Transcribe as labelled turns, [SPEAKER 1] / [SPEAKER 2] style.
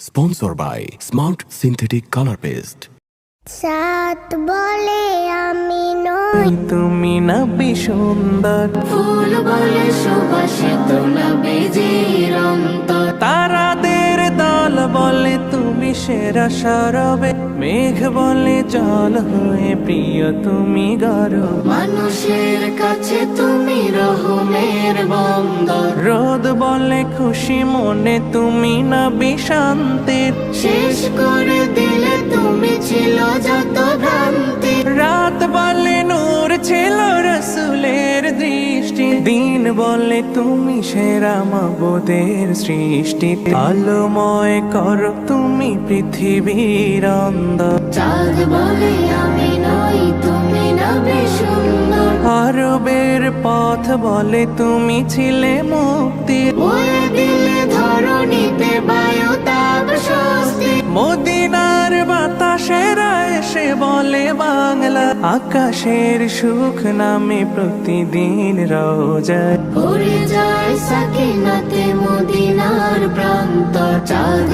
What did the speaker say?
[SPEAKER 1] Sponsor by smart synthetic colour paste.
[SPEAKER 2] সাত বলে আমি নই,
[SPEAKER 3] তুমি না সুন্দর,
[SPEAKER 4] ফুল বলে সুবাসিত না বেজির অন্তর।
[SPEAKER 3] তারাদের দল বলে তুমি সেরা সরবে, মেঘ বলে জল হয়ে প্রিয় তুমি গরব।
[SPEAKER 4] মানুষের কাছে তুমি রহমের বন্দর,
[SPEAKER 3] রোদ বলে খুশি মনে তুমি না শান্তির,
[SPEAKER 4] শেষ করে দিলে তুমি ছিল যত ভ্রান্তি।
[SPEAKER 3] রাত বলে নূর ছিল রসুলের দৃষ্টি, দিন বলে তুমি সেরা মাবুদের সৃষ্টি। আলোময় করো তুমি পৃথিবীর অন্ধকার,
[SPEAKER 4] চাঁদ বলে আমি নই, তুমি না সুন্দর।
[SPEAKER 3] আরবের পথ বলে তুমি ছিলে মুক্তি,
[SPEAKER 4] বলে দিলে ধরণীতে বায়ু তাপ স্বস্তি।
[SPEAKER 3] মদিনার বাতাসেরা এসে বলে বাংলা, আকাশের সুখ নামে প্রতিদিন রোজায়।
[SPEAKER 4] ভরে যায় সাকিনাতে মদিনার প্রান্তর, চাঁদ